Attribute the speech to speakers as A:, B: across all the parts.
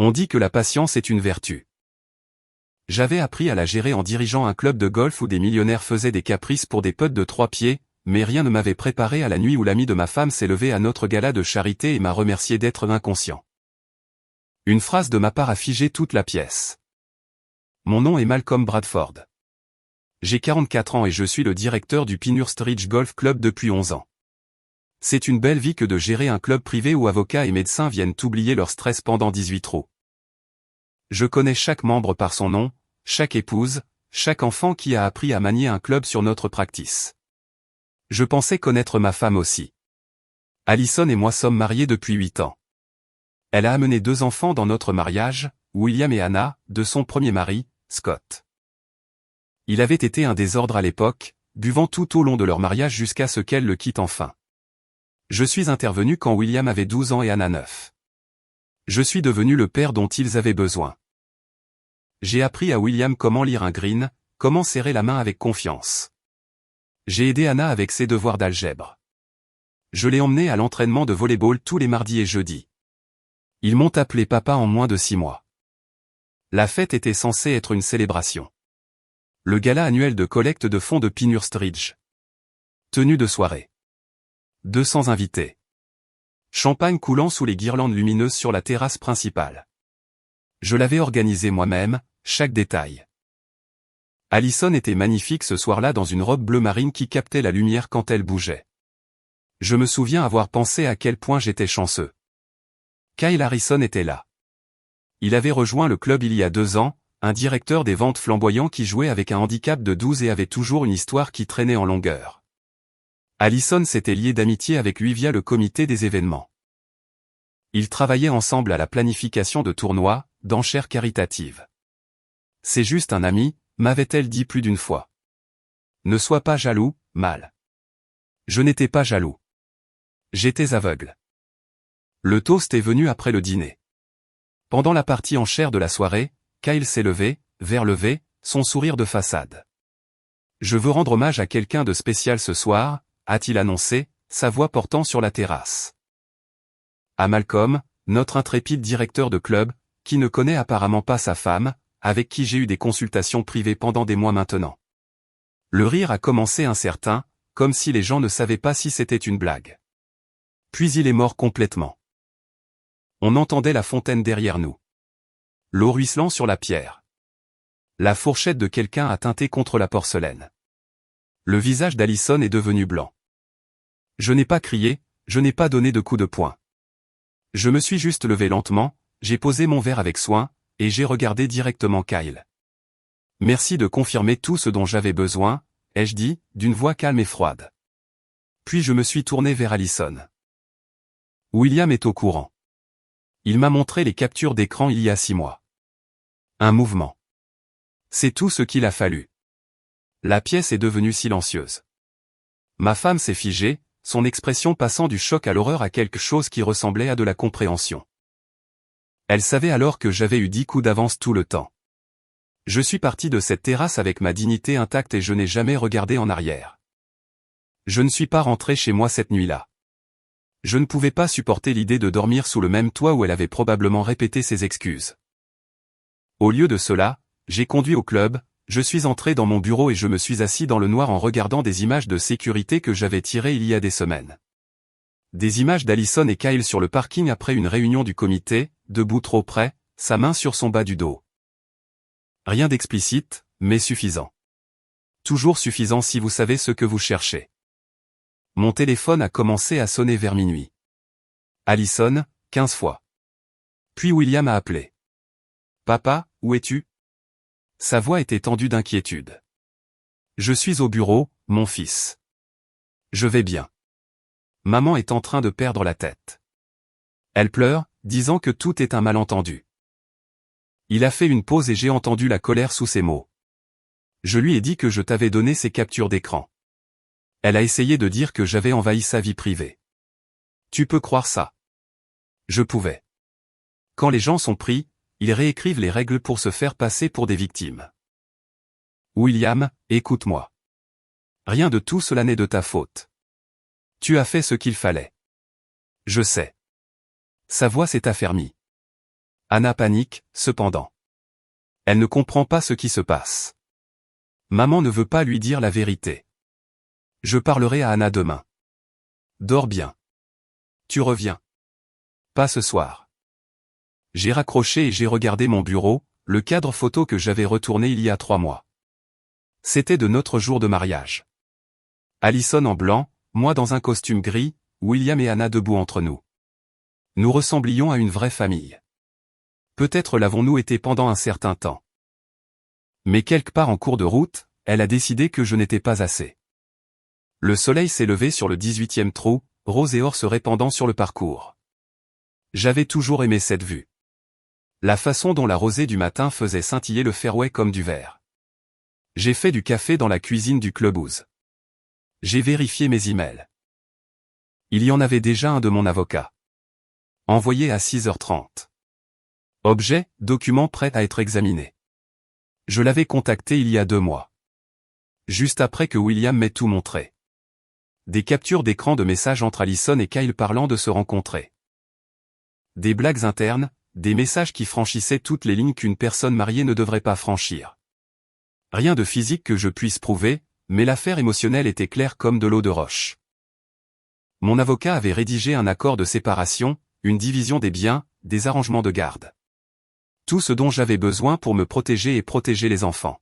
A: On dit que la patience est une vertu. J'avais appris à la gérer en dirigeant un club de golf où des millionnaires faisaient des caprices pour des putts de 3 pieds, mais rien ne m'avait préparé à la nuit où l'ami de ma femme s'est levé à notre gala de charité et m'a remercié d'être inconscient. Une phrase de ma part a figé toute la pièce. Mon nom est Malcolm Bradford. J'ai 44 ans et je suis le directeur du Pinehurst Ridge Golf Club depuis 11 ans. C'est une belle vie que de gérer un club privé où avocats et médecins viennent oublier leur stress pendant 18 trous. Je connais chaque membre par son nom, chaque épouse, chaque enfant qui a appris à manier un club sur notre practice. Je pensais connaître ma femme aussi. Allison et moi sommes mariés depuis 8 ans. Elle a amené 2 enfants dans notre mariage, William et Anna, de son premier mari, Scott. Il avait été un désordre à l'époque, buvant tout au long de leur mariage jusqu'à ce qu'elle le quitte enfin. Je suis intervenu quand William avait 12 ans et Anna 9. Je suis devenu le père dont ils avaient besoin. J'ai appris à William comment lire un green, comment serrer la main avec confiance. J'ai aidé Anna avec ses devoirs d'algèbre. Je l'ai emmené à l'entraînement de volleyball tous les mardis et jeudis. Ils m'ont appelé papa en moins de 6 mois. La fête était censée être une célébration. Le gala annuel de collecte de fonds de Pinehurst Ridge. Tenue de soirée. 200 invités. Champagne coulant sous les guirlandes lumineuses sur la terrasse principale. Je l'avais organisé moi-même, chaque détail. Allison était magnifique ce soir-là dans une robe bleu marine qui captait la lumière quand elle bougeait. Je me souviens avoir pensé à quel point j'étais chanceux. Kyle Harrison était là. Il avait rejoint le club il y a 2 ans, un directeur des ventes flamboyant qui jouait avec un handicap de 12 et avait toujours une histoire qui traînait en longueur. Allison s'était lié d'amitié avec lui via le comité des événements. Ils travaillaient ensemble à la planification de tournois, d'enchères caritatives. C'est juste un ami, m'avait-elle dit plus d'une fois. Ne sois pas jaloux, Mal. Je n'étais pas jaloux. J'étais aveugle. Le toast est venu après le dîner. Pendant la partie enchère de la soirée, Kyle s'est levé, vers le V, son sourire de façade. Je veux rendre hommage à quelqu'un de spécial ce soir, a-t-il annoncé, sa voix portant sur la terrasse. À Malcolm, notre intrépide directeur de club, qui ne connaît apparemment pas sa femme, avec qui j'ai eu des consultations privées pendant des mois maintenant. Le rire a commencé incertain, comme si les gens ne savaient pas si c'était une blague. Puis il est mort complètement. On entendait la fontaine derrière nous. L'eau ruisselant sur la pierre. La fourchette de quelqu'un a teinté contre la porcelaine. Le visage d'Allison est devenu blanc. Je n'ai pas crié, je n'ai pas donné de coup de poing. Je me suis juste levé lentement, j'ai posé mon verre avec soin, et j'ai regardé directement Kyle. Merci de confirmer tout ce dont j'avais besoin, ai-je dit, d'une voix calme et froide. Puis je me suis tourné vers Allison. William est au courant. Il m'a montré les captures d'écran il y a 6 mois. Un mouvement. C'est tout ce qu'il a fallu. La pièce est devenue silencieuse. Ma femme s'est figée, son expression passant du choc à l'horreur à quelque chose qui ressemblait à de la compréhension. Elle savait alors que j'avais eu 10 coups d'avance tout le temps. Je suis parti de cette terrasse avec ma dignité intacte et je n'ai jamais regardé en arrière. Je ne suis pas rentré chez moi cette nuit-là. Je ne pouvais pas supporter l'idée de dormir sous le même toit où elle avait probablement répété ses excuses. Au lieu de cela, j'ai conduit au club, je suis entré dans mon bureau et je me suis assis dans le noir en regardant des images de sécurité que j'avais tirées il y a des semaines. Des images d'Allison et Kyle sur le parking après une réunion du comité, debout trop près, sa main sur son bas du dos. Rien d'explicite, mais suffisant. Toujours suffisant si vous savez ce que vous cherchez. Mon téléphone a commencé à sonner vers minuit. Allison, 15 fois. Puis William a appelé. Papa, où es-tu? Sa voix était tendue d'inquiétude. Je suis au bureau, mon fils. Je vais bien. Maman est en train de perdre la tête. Elle pleure, disant que tout est un malentendu. Il a fait une pause et j'ai entendu la colère sous ses mots. Je lui ai dit que je t'avais donné ces captures d'écran. Elle a essayé de dire que j'avais envahi sa vie privée. Tu peux croire ça? Je pouvais. Quand les gens sont pris, ils réécrivent les règles pour se faire passer pour des victimes. William, écoute-moi. Rien de tout cela n'est de ta faute. Tu as fait ce qu'il fallait. Je sais. Sa voix s'est affermie. Anna panique, cependant. Elle ne comprend pas ce qui se passe. Maman ne veut pas lui dire la vérité. Je parlerai à Anna demain. Dors bien. Tu reviens. Pas ce soir. J'ai raccroché et j'ai regardé mon bureau, le cadre photo que j'avais retourné il y a 3 mois. C'était de notre jour de mariage. Allison en blanc, moi dans un costume gris, William et Anna debout entre nous. Nous ressemblions à une vraie famille. Peut-être l'avons-nous été pendant un certain temps. Mais quelque part en cours de route, elle a décidé que je n'étais pas assez. Le soleil s'est levé sur le 18e trou, rose et or se répandant sur le parcours. J'avais toujours aimé cette vue. La façon dont la rosée du matin faisait scintiller le fairway comme du verre. J'ai fait du café dans la cuisine du clubhouse. J'ai vérifié mes emails. Il y en avait déjà un de mon avocat. Envoyé à 6h30. Objet, document prêt à être examiné. Je l'avais contacté il y a 2 mois. Juste après que William m'ait tout montré. Des captures d'écran de messages entre Allison et Kyle parlant de se rencontrer. Des blagues internes, des messages qui franchissaient toutes les lignes qu'une personne mariée ne devrait pas franchir. Rien de physique que je puisse prouver, mais l'affaire émotionnelle était claire comme de l'eau de roche. Mon avocat avait rédigé un accord de séparation, une division des biens, des arrangements de garde. Tout ce dont j'avais besoin pour me protéger et protéger les enfants.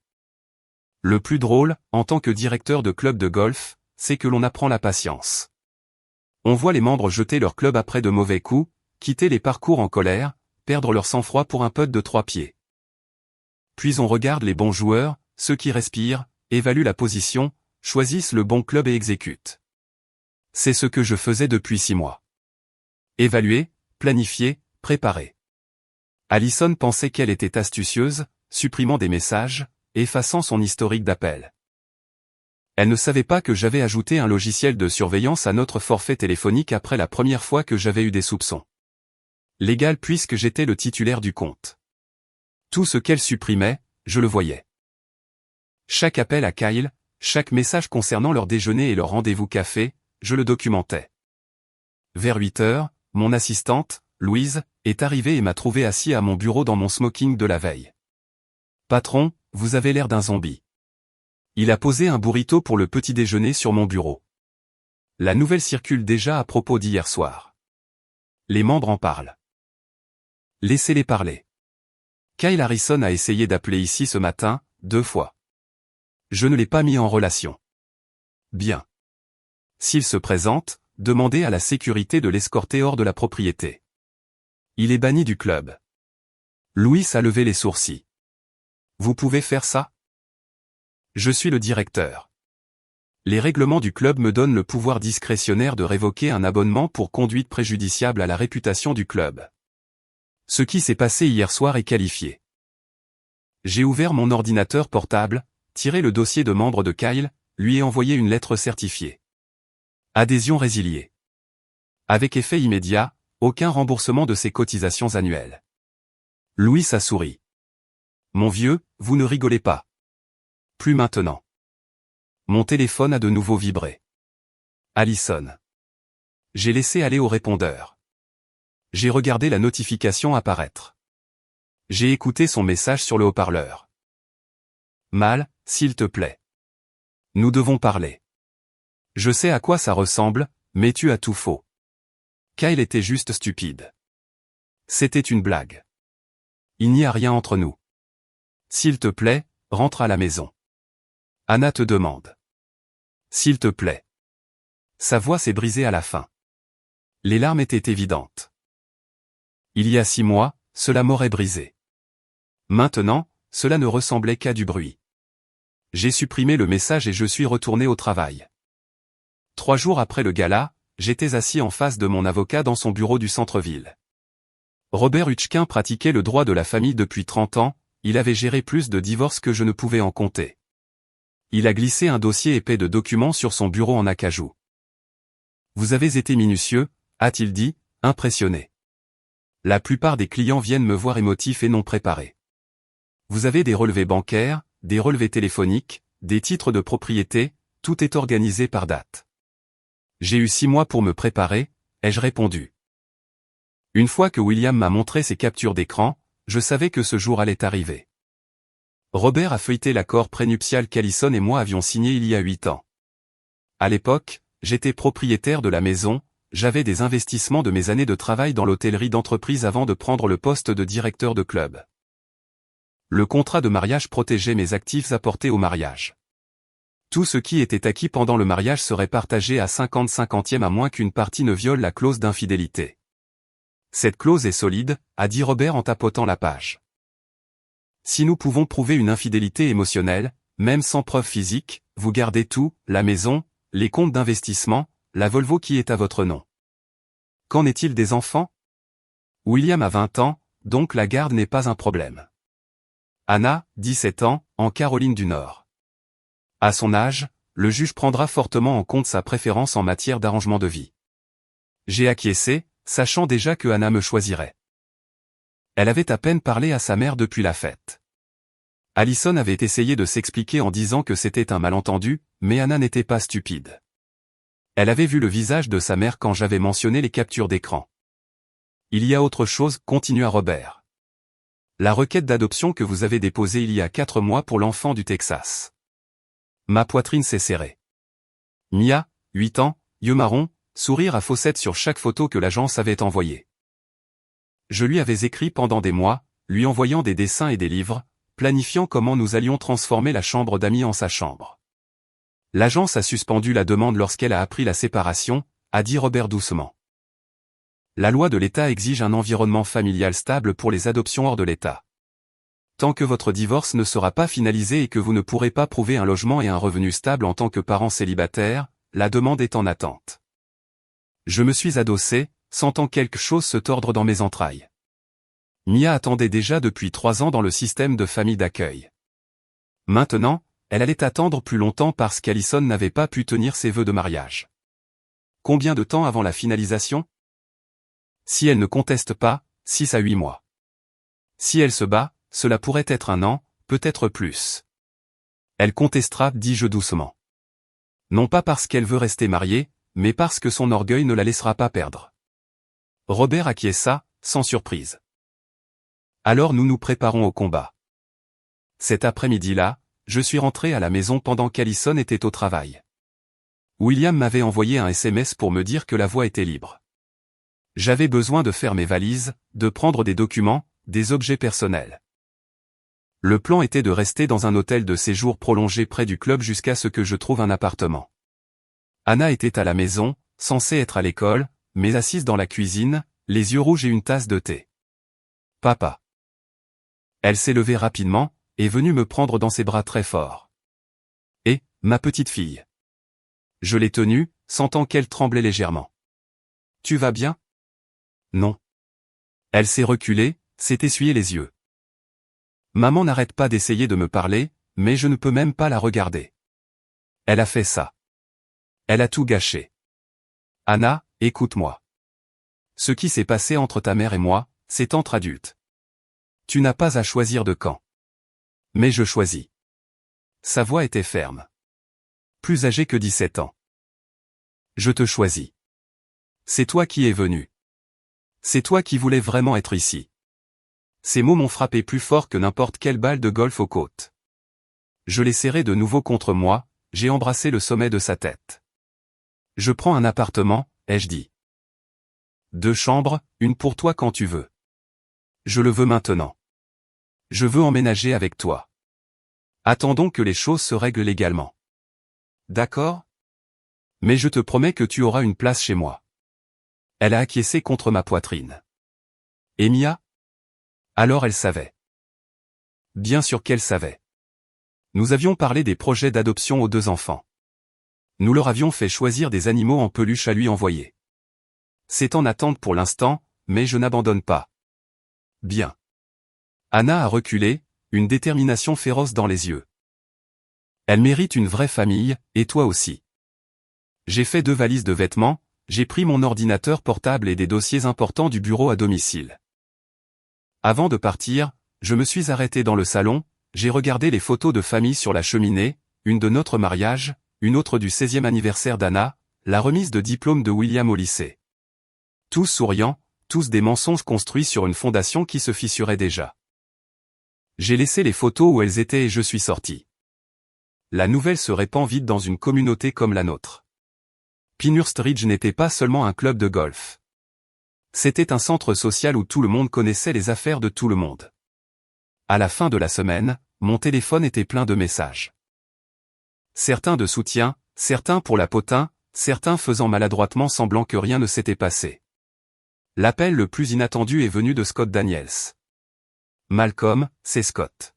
A: Le plus drôle, en tant que directeur de club de golf, c'est que l'on apprend la patience. On voit les membres jeter leur club après de mauvais coups, quitter les parcours en colère, perdre leur sang-froid pour un putt de 3 pieds. Puis on regarde les bons joueurs, ceux qui respirent, évaluent la position, choisissent le bon club et exécutent. C'est ce que je faisais depuis 6 mois. Évaluer, planifier, préparer. Allison pensait qu'elle était astucieuse, supprimant des messages, effaçant son historique d'appels. Elle ne savait pas que j'avais ajouté un logiciel de surveillance à notre forfait téléphonique après la première fois que j'avais eu des soupçons. Légal puisque j'étais le titulaire du compte. Tout ce qu'elle supprimait, je le voyais. Chaque appel à Kyle, chaque message concernant leur déjeuner et leur rendez-vous café, je le documentais. Vers 8h, mon assistante, Louise, est arrivée et m'a trouvé assis à mon bureau dans mon smoking de la veille. « Patron, vous avez l'air d'un zombie. » Il a posé un burrito pour le petit déjeuner sur mon bureau. La nouvelle circule déjà à propos d'hier soir. Les membres en parlent. Laissez-les parler. Kyle Harrison a essayé d'appeler ici ce matin, 2 fois. Je ne l'ai pas mis en relation. Bien. S'il se présente, demandez à la sécurité de l'escorter hors de la propriété. Il est banni du club. Louis a levé les sourcils. Vous pouvez faire ça? Je suis le directeur. Les règlements du club me donnent le pouvoir discrétionnaire de révoquer un abonnement pour conduite préjudiciable à la réputation du club. Ce qui s'est passé hier soir est qualifié. J'ai ouvert mon ordinateur portable, tiré le dossier de membre de Kyle, lui ai envoyé une lettre certifiée. Adhésion résiliée. Avec effet immédiat, aucun remboursement de ses cotisations annuelles. Louis a souri. Mon vieux, vous ne rigolez pas. Plus maintenant. Mon téléphone a de nouveau vibré. Allison. J'ai laissé aller au répondeur. J'ai regardé la notification apparaître. J'ai écouté son message sur le haut-parleur. Mal, s'il te plaît. Nous devons parler. Je sais à quoi ça ressemble, mais tu as tout faux. Kyle était juste stupide. C'était une blague. Il n'y a rien entre nous. S'il te plaît, rentre à la maison. Anna te demande. S'il te plaît. Sa voix s'est brisée à la fin. Les larmes étaient évidentes. Il y a 6 mois, cela m'aurait brisé. Maintenant, cela ne ressemblait qu'à du bruit. J'ai supprimé le message et je suis retourné au travail. 3 jours après le gala, j'étais assis en face de mon avocat dans son bureau du centre-ville. Robert Hutchkin pratiquait le droit de la famille depuis 30 ans, il avait géré plus de divorces que je ne pouvais en compter. Il a glissé un dossier épais de documents sur son bureau en acajou. « Vous avez été minutieux », a-t-il dit, impressionné. La plupart des clients viennent me voir émotifs et non préparés. Vous avez des relevés bancaires, des relevés téléphoniques, des titres de propriété, tout est organisé par date. J'ai eu 6 mois pour me préparer, ai-je répondu. Une fois que William m'a montré ses captures d'écran, je savais que ce jour allait arriver. Robert a feuilleté l'accord prénuptial qu'Alison et moi avions signé il y a 8 ans. À l'époque, j'étais propriétaire de la maison, j'avais des investissements de mes années de travail dans l'hôtellerie d'entreprise avant de prendre le poste de directeur de club. Le contrat de mariage protégeait mes actifs apportés au mariage. Tout ce qui était acquis pendant le mariage serait partagé à 50-50 à moins qu'une partie ne viole la clause d'infidélité. Cette clause est solide, a dit Robert en tapotant la page. Si nous pouvons prouver une infidélité émotionnelle, même sans preuve physique, vous gardez tout, la maison, les comptes d'investissement, la Volvo qui est à votre nom. Qu'en est-il des enfants? William a 20 ans, donc la garde n'est pas un problème. Anna, 17 ans, en Caroline du Nord. À son âge, le juge prendra fortement en compte sa préférence en matière d'arrangement de vie. J'ai acquiescé, sachant déjà que Anna me choisirait. Elle avait à peine parlé à sa mère depuis la fête. Alison avait essayé de s'expliquer en disant que c'était un malentendu, mais Anna n'était pas stupide. Elle avait vu le visage de sa mère quand j'avais mentionné les captures d'écran. Il y a autre chose, continua Robert. La requête d'adoption que vous avez déposée il y a 4 mois pour l'enfant du Texas. Ma poitrine s'est serrée. Mia, 8 ans, yeux marrons, sourire à faussettes sur chaque photo que l'agence avait envoyée. Je lui avais écrit pendant des mois, lui envoyant des dessins et des livres, planifiant comment nous allions transformer la chambre d'amis en sa chambre. L'agence a suspendu la demande lorsqu'elle a appris la séparation, a dit Robert doucement. La loi de l'État exige un environnement familial stable pour les adoptions hors de l'État. Tant que votre divorce ne sera pas finalisé et que vous ne pourrez pas prouver un logement et un revenu stable en tant que parent célibataire, la demande est en attente. Je me suis adossé, sentant quelque chose se tordre dans mes entrailles. Mia attendait déjà depuis 3 ans dans le système de famille d'accueil. Maintenant, elle allait attendre plus longtemps parce qu'Alison n'avait pas pu tenir ses vœux de mariage. Combien de temps avant la finalisation? Si elle ne conteste pas, 6 à 8 mois. Si elle se bat, cela pourrait être 1 an, peut-être plus. Elle contestera, dis-je doucement. Non pas parce qu'elle veut rester mariée, mais parce que son orgueil ne la laissera pas perdre. Robert acquiesça, sans surprise. Alors nous nous préparons au combat. Cet après-midi-là, je suis rentré à la maison pendant qu'Alison était au travail. William m'avait envoyé un SMS pour me dire que la voie était libre. J'avais besoin de faire mes valises, de prendre des documents, des objets personnels. Le plan était de rester dans un hôtel de séjour prolongé près du club jusqu'à ce que je trouve un appartement. Anna était à la maison, censée être à l'école, mais assise dans la cuisine, les yeux rouges et une tasse de thé. Papa. Elle s'est levée rapidement, est venue me prendre dans ses bras très fort. Et, ma petite fille. Je l'ai tenue, sentant qu'elle tremblait légèrement. Tu vas bien? Non. Elle s'est reculée, s'est essuyée les yeux. Maman n'arrête pas d'essayer de me parler, mais je ne peux même pas la regarder. Elle a fait ça. Elle a tout gâché. Anna, écoute-moi. Ce qui s'est passé entre ta mère et moi, c'est entre adultes. Tu n'as pas à choisir de camp. Mais je choisis. Sa voix était ferme. Plus âgée que 17 ans. Je te choisis. C'est toi qui es venu. C'est toi qui voulais vraiment être ici. Ces mots m'ont frappé plus fort que n'importe quelle balle de golf aux côtes. Je l'ai serré de nouveau contre moi, j'ai embrassé le sommet de sa tête. Je prends un appartement, ai-je dit. 2 chambres, une pour toi quand tu veux. Je le veux maintenant. Je veux emménager avec toi. Attendons que les choses se règlent légalement. D'accord? Mais je te promets que tu auras une place chez moi. Elle a acquiescé contre ma poitrine. Et Mia? Alors elle savait. Bien sûr qu'elle savait. Nous avions parlé des projets d'adoption aux 2 enfants. Nous leur avions fait choisir des animaux en peluche à lui envoyer. C'est en attente pour l'instant, mais je n'abandonne pas. Bien. Anna a reculé, une détermination féroce dans les yeux. Elle mérite une vraie famille, et toi aussi. J'ai fait 2 valises de vêtements, j'ai pris mon ordinateur portable et des dossiers importants du bureau à domicile. Avant de partir, je me suis arrêté dans le salon, j'ai regardé les photos de famille sur la cheminée, une de notre mariage, une autre du 16e anniversaire d'Anna, la remise de diplôme de William au lycée. Tous souriants, tous des mensonges construits sur une fondation qui se fissurait déjà. J'ai laissé les photos où elles étaient et je suis sorti. La nouvelle se répand vite dans une communauté comme la nôtre. Pinehurst Ridge n'était pas seulement un club de golf. C'était un centre social où tout le monde connaissait les affaires de tout le monde. À la fin de la semaine, mon téléphone était plein de messages. Certains de soutien, certains pour la potin, certains faisant maladroitement semblant que rien ne s'était passé. L'appel le plus inattendu est venu de Scott Daniels. Malcolm, c'est Scott.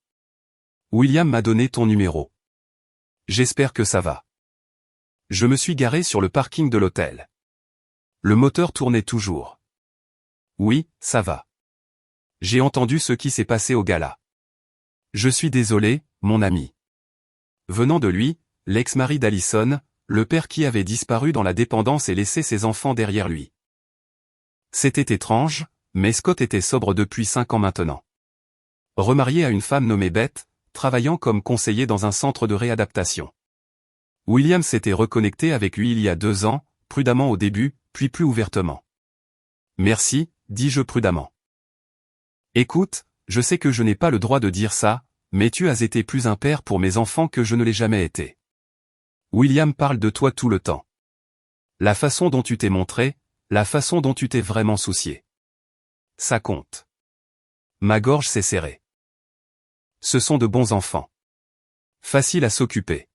A: William m'a donné ton numéro. J'espère que ça va. Je me suis garé sur le parking de l'hôtel. Le moteur tournait toujours. Oui, ça va. J'ai entendu ce qui s'est passé au gala. Je suis désolé, mon ami. Venant de lui, l'ex-mari d'Allison, le père qui avait disparu dans la dépendance et laissé ses enfants derrière lui. C'était étrange, mais Scott était sobre depuis 5 ans maintenant. Remarié à une femme nommée Beth, travaillant comme conseiller dans un centre de réadaptation. William s'était reconnecté avec lui il y a 2 ans, prudemment au début, puis plus ouvertement. Merci, dis-je prudemment. Écoute, je sais que je n'ai pas le droit de dire ça, mais tu as été plus un père pour mes enfants que je ne l'ai jamais été. William parle de toi tout le temps. La façon dont tu t'es montré, la façon dont tu t'es vraiment soucié. Ça compte. Ma gorge s'est serrée. Ce sont de bons enfants. Facile à s'occuper.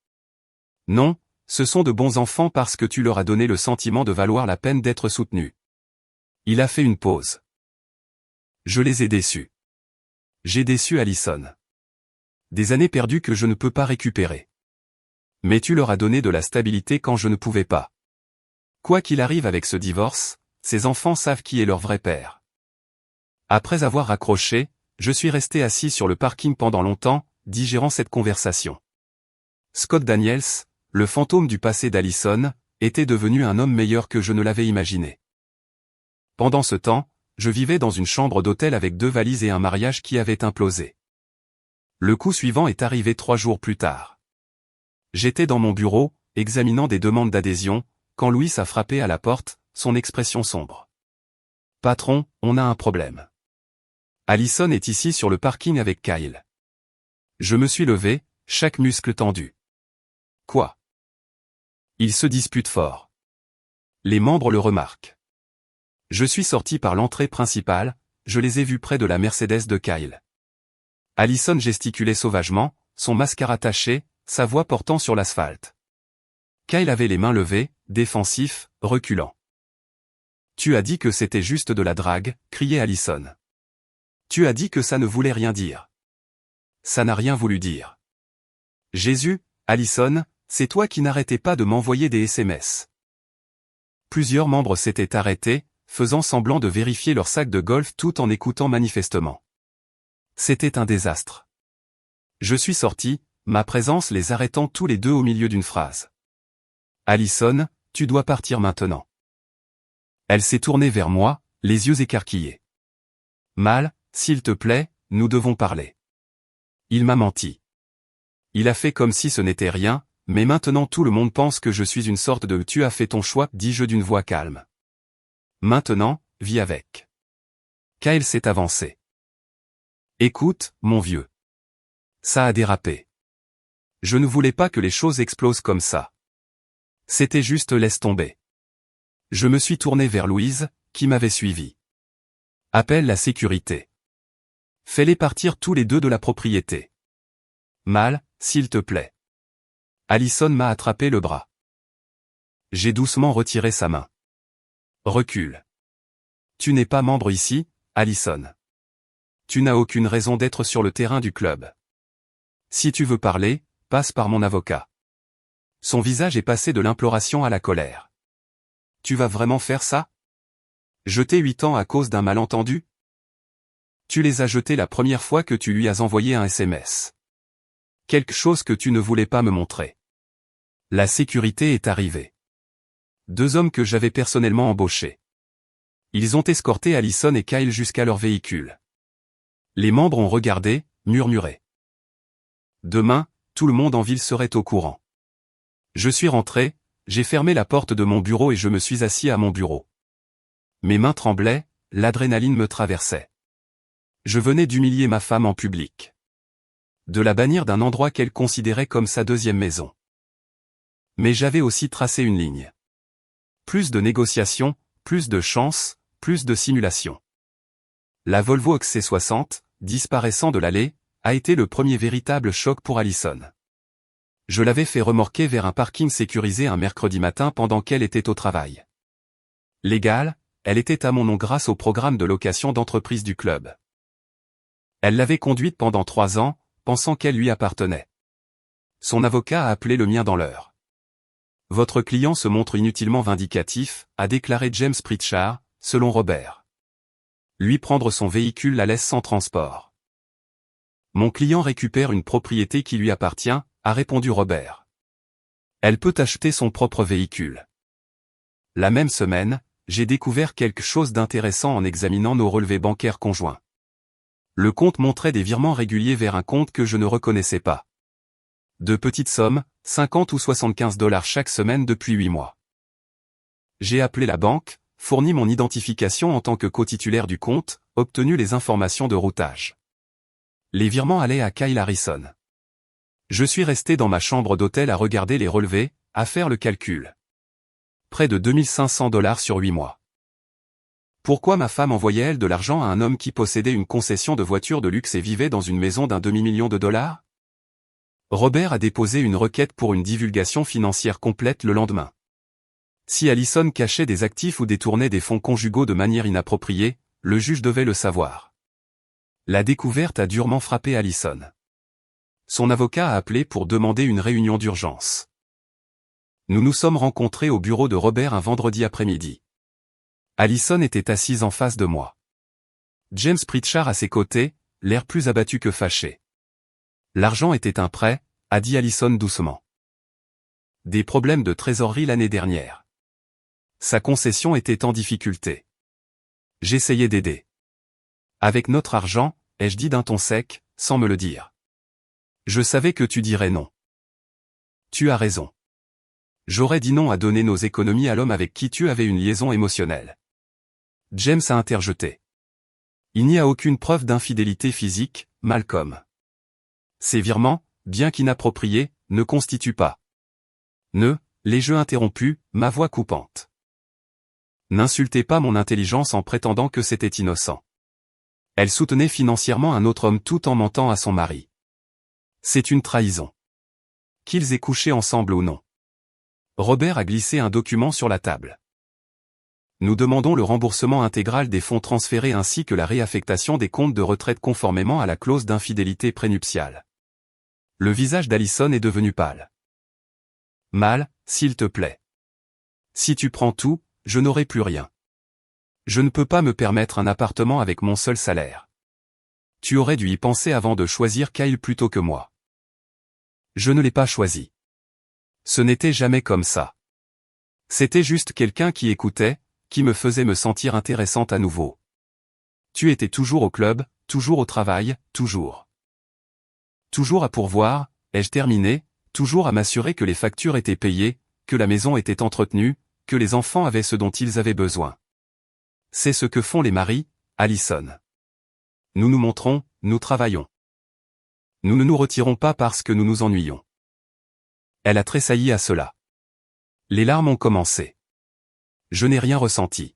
A: Non, ce sont de bons enfants parce que tu leur as donné le sentiment de valoir la peine d'être soutenus. Il a fait une pause. Je les ai déçus. J'ai déçu Allison. Des années perdues que je ne peux pas récupérer. Mais tu leur as donné de la stabilité quand je ne pouvais pas. Quoi qu'il arrive avec ce divorce, ces enfants savent qui est leur vrai père. Après avoir raccroché, je suis resté assis sur le parking pendant longtemps, digérant cette conversation. Scott Daniels, le fantôme du passé d'Allison, était devenu un homme meilleur que je ne l'avais imaginé. Pendant ce temps, je vivais dans une chambre d'hôtel avec 2 valises et un mariage qui avait implosé. Le coup suivant est arrivé 3 jours plus tard. J'étais dans mon bureau, examinant des demandes d'adhésion, quand Louis a frappé à la porte, son expression sombre. « Patron, on a un problème. Allison est ici sur le parking avec Kyle. » Je me suis levé, chaque muscle tendu. « Quoi ? » Ils se disputent fort. Les membres le remarquent. Je suis sorti par l'entrée principale, je les ai vus près de la Mercedes de Kyle. Allison gesticulait sauvagement, son mascara taché, sa voix portant sur l'asphalte. Kyle avait les mains levées, défensif, reculant. « Tu as dit que c'était juste de la drague, » criait Allison. « Tu as dit que ça ne voulait rien dire. » Ça n'a rien voulu dire. Jésus, Allison, c'est toi qui n'arrêtais pas de m'envoyer des SMS. Plusieurs membres s'étaient arrêtés, faisant semblant de vérifier leur sac de golf tout en écoutant manifestement. C'était un désastre. Je suis sorti, ma présence les arrêtant tous les deux au milieu d'une phrase. « Allison, tu dois partir maintenant. » Elle s'est tournée vers moi, les yeux écarquillés. « Mal, s'il te plaît, nous devons parler. » Il m'a menti. Il a fait comme si ce n'était rien, mais maintenant tout le monde pense que je suis une sorte de « tu as fait ton choix », dis-je d'une voix calme. Maintenant, vis avec. Kyle s'est avancé. Écoute, mon vieux. Ça a dérapé. Je ne voulais pas que les choses explosent comme ça. C'était juste laisse tomber. Je me suis tourné vers Louise, qui m'avait suivi. Appelle la sécurité. Fais-les partir tous les deux de la propriété. Mal, s'il te plaît. Allison m'a attrapé le bras. J'ai doucement retiré sa main. Recule. Tu n'es pas membre ici, Allison. Tu n'as aucune raison d'être sur le terrain du club. Si tu veux parler, passe par mon avocat. Son visage est passé de l'imploration à la colère. Tu vas vraiment faire ça? Jeter 8 ans à cause d'un malentendu? Tu les as jetés la première fois que tu lui as envoyé un SMS. Quelque chose que tu ne voulais pas me montrer. La sécurité est arrivée. 2 hommes que j'avais personnellement embauchés. Ils ont escorté Allison et Kyle jusqu'à leur véhicule. Les membres ont regardé, murmuré. Demain, tout le monde en ville serait au courant. Je suis rentré, j'ai fermé la porte de mon bureau et je me suis assis à mon bureau. Mes mains tremblaient, l'adrénaline me traversait. Je venais d'humilier ma femme en public. De la bannir d'un endroit qu'elle considérait comme sa deuxième maison. Mais j'avais aussi tracé une ligne. Plus de négociations, plus de chance, plus de simulation. La Volvo XC60, disparaissant de l'allée, a été le premier véritable choc pour Alison. Je l'avais fait remorquer vers un parking sécurisé un mercredi matin pendant qu'elle était au travail. Légale, elle était à mon nom grâce au programme de location d'entreprise du club. Elle l'avait conduite pendant 3 ans, pensant qu'elle lui appartenait. Son avocat a appelé le mien dans l'heure. Votre client se montre inutilement vindicatif, a déclaré James Pritchard, selon Robert. Lui prendre son véhicule la laisse sans transport. Mon client récupère une propriété qui lui appartient, a répondu Robert. Elle peut acheter son propre véhicule. La même semaine, j'ai découvert quelque chose d'intéressant en examinant nos relevés bancaires conjoints. Le compte montrait des virements réguliers vers un compte que je ne reconnaissais pas. De petites sommes, 50 ou 75 $ chaque semaine depuis 8 mois. J'ai appelé la banque, fourni mon identification en tant que co-titulaire du compte, obtenu les informations de routage. Les virements allaient à Kyle Harrison. Je suis resté dans ma chambre d'hôtel à regarder les relevés, à faire le calcul. Près de 2500 $ sur 8 mois. Pourquoi ma femme envoyait-elle de l'argent à un homme qui possédait une concession de voitures de luxe et vivait dans une maison d'un demi-million de $? Robert a déposé une requête pour une divulgation financière complète le lendemain. Si Alison cachait des actifs ou détournait des fonds conjugaux de manière inappropriée, le juge devait le savoir. La découverte a durement frappé Alison. Son avocat a appelé pour demander une réunion d'urgence. Nous nous sommes rencontrés au bureau de Robert un vendredi après-midi. Alison était assise en face de moi. James Pritchard à ses côtés, l'air plus abattu que fâché. L'argent était un prêt, a dit Alison doucement. Des problèmes de trésorerie l'année dernière. Sa concession était en difficulté. J'essayais d'aider. Avec notre argent, ai-je dit d'un ton sec, sans me le dire. Je savais que tu dirais non. Tu as raison. J'aurais dit non à donner nos économies à l'homme avec qui tu avais une liaison émotionnelle. James a interjeté. Il n'y a aucune preuve d'infidélité physique, Malcolm. Ces virements, bien qu'inappropriés, ne constituent pas. Les jeux interrompus, ma voix coupante. N'insultez pas mon intelligence en prétendant que c'était innocent. Elle soutenait financièrement un autre homme tout en mentant à son mari. C'est une trahison. Qu'ils aient couché ensemble ou non. Robert a glissé un document sur la table. Nous demandons le remboursement intégral des fonds transférés ainsi que la réaffectation des comptes de retraite conformément à la clause d'infidélité prénuptiale. Le visage d'Alison est devenu pâle. Mal, s'il te plaît. Si tu prends tout, je n'aurai plus rien. Je ne peux pas me permettre un appartement avec mon seul salaire. Tu aurais dû y penser avant de choisir Kyle plutôt que moi. Je ne l'ai pas choisi. Ce n'était jamais comme ça. C'était juste quelqu'un qui écoutait, qui me faisait me sentir intéressante à nouveau. Tu étais toujours au club, toujours au travail, toujours. Toujours à pourvoir, ai-je terminé, toujours à m'assurer que les factures étaient payées, que la maison était entretenue, que les enfants avaient ce dont ils avaient besoin. C'est ce que font les maris, Alison. Nous nous montrons, nous travaillons. Nous ne nous retirons pas parce que nous nous ennuyons. Elle a tressailli à cela. Les larmes ont commencé. Je n'ai rien ressenti.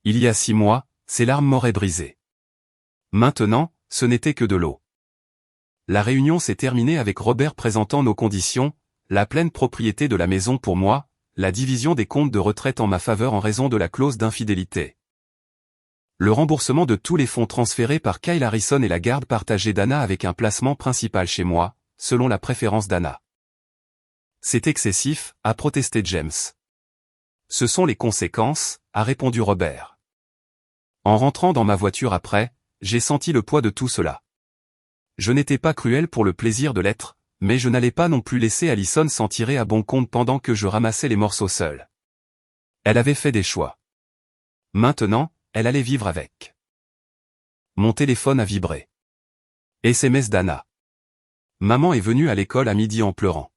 A: Il y a 6 mois, ces larmes m'auraient brisé. Maintenant, ce n'était que de l'eau. La réunion s'est terminée avec Robert présentant nos conditions, la pleine propriété de la maison pour moi, la division des comptes de retraite en ma faveur en raison de la clause d'infidélité. Le remboursement de tous les fonds transférés par Kyle Harrison et la garde partagée d'Anna avec un placement principal chez moi, selon la préférence d'Anna. C'est excessif, a protesté James. Ce sont les conséquences, a répondu Robert. En rentrant dans ma voiture après, j'ai senti le poids de tout cela. Je n'étais pas cruel pour le plaisir de l'être, mais je n'allais pas non plus laisser Alison s'en tirer à bon compte pendant que je ramassais les morceaux seul. Elle avait fait des choix. Maintenant, elle allait vivre avec. Mon téléphone a vibré. SMS d'Anna. Maman est venue à l'école à midi en pleurant.